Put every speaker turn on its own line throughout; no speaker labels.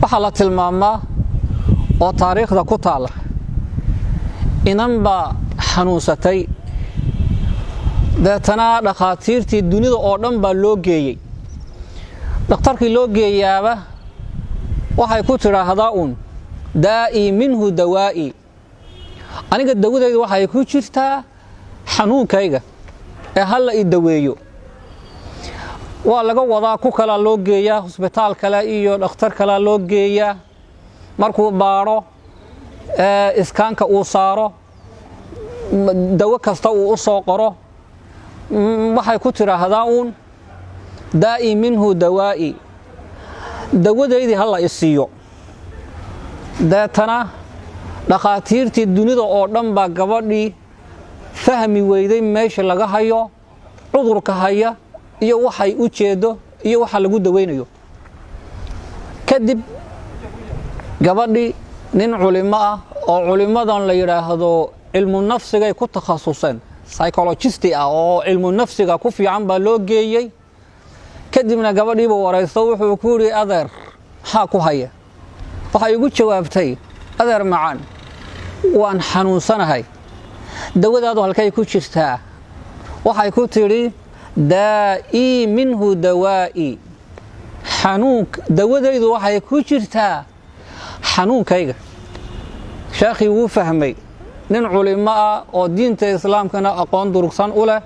waxa la tilmaamaa oo taariikhda ku taala inanba xanuunsatay deetana dhaqaatiirtii dunida oo dhan baa loo geeyay dhakhtarkii loo geeyaaba waxay ku tiraahdaa daa'i minhu dawaa'i aniga dawadaydu waxay ku jirtaa xanuunkayga ee hal la daweeyo waa laga wadaa ku kala loo geeyaa hospitaal kale iyo dhakhtar kale loo geeyaa markuu baaro iskaanka uu saaro dawo kasta uu u soo qoro waxay ku tiraahdaa daa'i minhu dawaa'i dawadeydii hal la isiiyo deetana dhaqaatiirtii dunida oo dhan baa gabadhii fahmi weyday meesha laga hayo cudurka haya iyo waxay u jeedo iyo waxa lagu daweynayo kadib gabadhii nin culimo ah oo culimadan la yiraahdo cilmu nafsiga ay ku takhasuseen psychologist ah oo cilmu nafsiga ku fiican baa loo geeyay kadibna gabadhii buu wareysto wuxuu ku yiri adeer maxaa ku haya waxay ugu jawaabtay adeer macaan waan xanuunsanahay dawadaadu halkay ku jirtaa waxay ku tiri daa'i minhu dawaa'i xanuun dawadaydu waxay ku jirtaa xanuunkayga sheekhi wuu fahmay nin culimo ah oo diinta islaamkana aqoon durugsan u leh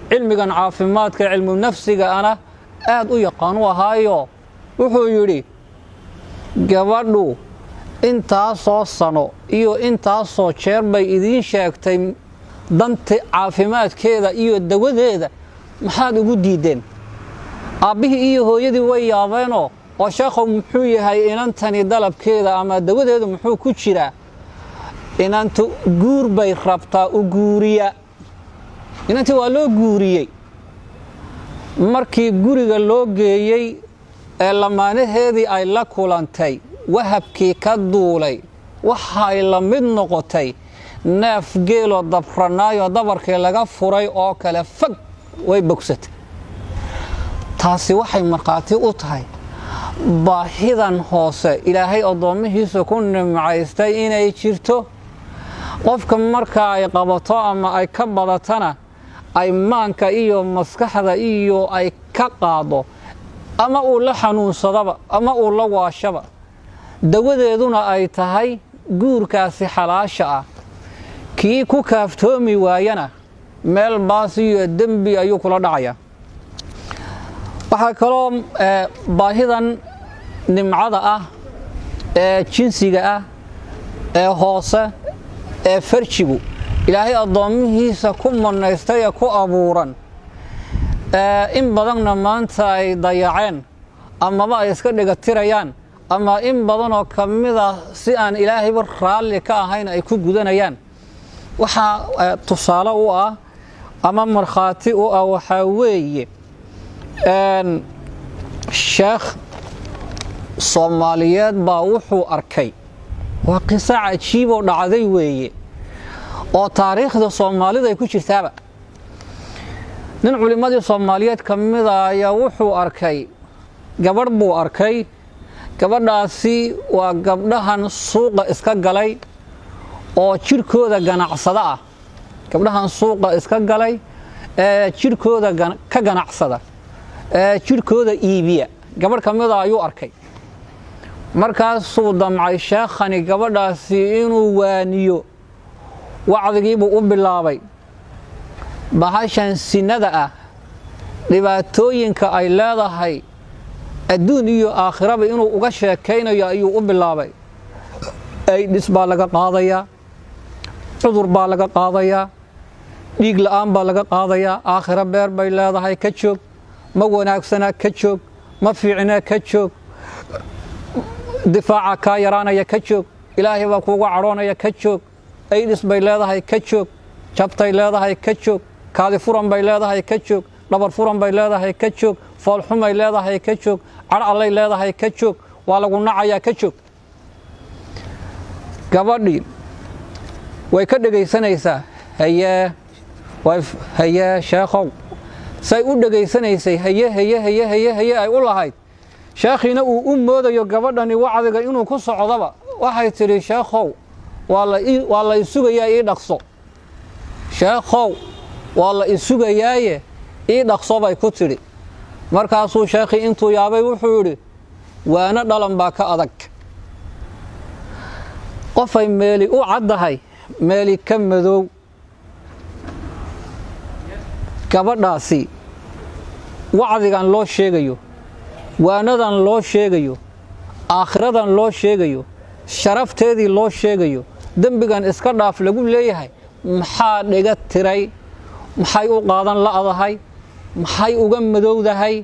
cilmigan caafimaadka cilmu nafsiga ana aad u yaqaan u ahaayo wuxuu yiri gabadhu intaasoo sano iyo intaasoo jeer bay idiin sheegtay danta caafimaadkeeda iyo dawadeeda maxaad ugu diideen aabihii iyo hooyadii way yaabeenoo oo sheekhu muxuu yahay inantani dalabkeeda ama dawadeedu muxuu ku jiraa inantu guur bay rabtaa u guuriya inantii waa loo guuriyey markii guriga loo geeyey ee lamaanaheedii ay la kulantay wahabkii ka duulay waxay la mid noqotay neef geelo dabranaayo dabarkii laga furay oo kale fag way bogsatay taasi waxay marqaati u tahay baahidan hoose ilaahay addoomihiisa ku nimcaystay inay jirto qofka marka ay qabato ama ay ka badatana ay maanka iyo maskaxda iyo ay ka qaado ama uu la xanuunsadaba ama uu la waashaba dawadeeduna ay tahay guurkaasi xalaasha ah kii ku kaaftoomi waayana meel baas iyo dembi ayuu kula dhacaya waxa kaloo baahidan nimcada ah ee jinsiga ah ee hoose ee farjigu ilaahay addoomihiisa ku manaystay ee ku abuuran in badanna maanta ay dayaceen amaba ay iska dhigatirayaan ama in badan oo kamida si aan ilaahayba raalli ka ahayn ay ku gudanayaan waxa tusaale u ah ama markhaati u ah waxa weeye sheekh Soomaaliyeed baa wuxuu arkay waa qiso cajiib oo dhacday weeye oo taariikhda Soomaalida ay ku jirtaaba nin culimadii Soomaaliyeed kamida ayaa wuxuu arkay gabadh buu arkay gabadhaasi waa gabdhahan suuqa iska galay oo jirkooda ganacsada ah gabdhahan suuqa iska galay jirkooda ka ganacsada jirkooda iibiya gabadh kamida ayuu arkay markaasuu damcay sheekhani gabadhaasi inuu waaniyo wacdigiibuu u bilaabay bahashan sinada ah dhibaatooyinka ay leedahay adduun iyo aakhiraba inuu uga sheekaynayo ayuu u bilaabay ay dhis baa laga qaadayaa cudur baa laga qaadayaa dhiig la'aan baa laga qaadayaa aakhira beer bay leedahay ka joog ma wanaagsana ka joog ma fiicna ka joog difaaca ka yaraanaya ka joog ilaahay baa kuugu caroonaya ka joog ay dhis bay leedahay ka joog jabtay leedahay ka joog kaadi furan bay leedahay ka joog dhabar furan bay leedahay ka joog fool xumay leedahay ka joog carcalay leedahay ka joog waa lagu nacayaa ka joog gabadhii way ka dhageysanaysaa haye sheekhow say u dhageysanaysay haye ay u lahayd sheekhina uu moodayo gabadhani wacdiga inuu ku socdaba waxay tiri sheekhow waa la isugayaa ii dhaqso sheekhow waa la isugayaaye ii dhaqso bay ku tiri markaasuu sheekhi intuu yaabay wuxuu yidhi waana dhalan baa ka adag qofay meeli u caddahay meeli ka madow gabadhaasi wacdigan loo sheegayo waanadan loo sheegayo aakhiradan loo sheegayo sharafteedii loo sheegayo dembigan iska dhaaf lagu leeyahay maxaa dhiga tiray maxay u qaadan la'dahay maxay uga madowdahay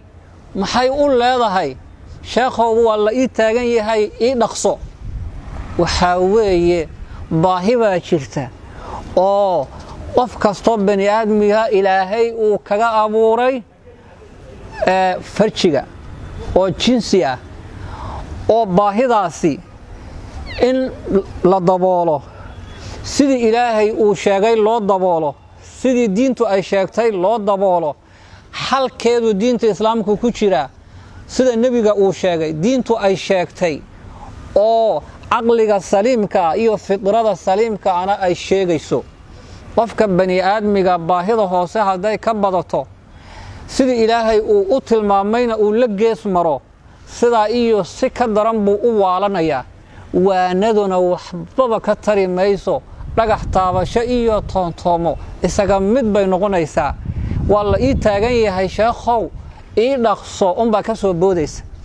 maxay u leedahay sheekhow waa la ii taagan yahay ii dhaqso waxaa weeye baahi baa jirta oo qof kastoo bani aadmiga ilaahay uu kaga abuuray farjiga oo jinsi ah oo baahidaasi in la daboolo sidii ilaahay uu sheegay loo daboolo sidii diintu ay sheegtay loo daboolo xalkeedu diinta islaamku ku jira sida nebiga uu sheegay diintu ay sheegtay oo caqliga saliimka iyo fitrada saliimka ana ay sheegayso qofka bani aadmiga baahida hoose haday ka badato sidii ilaahay uu u tilmaamayna uu la gees maro sida iyo si ka daran buu u waalanayaa waanaduna waxba ka tari mayso dhagax taabasho iyo toontomo isaga mid bay noqonaysaa waa la ii taagan yahay sheekhow ii dhaqso baa ka soo boodaysa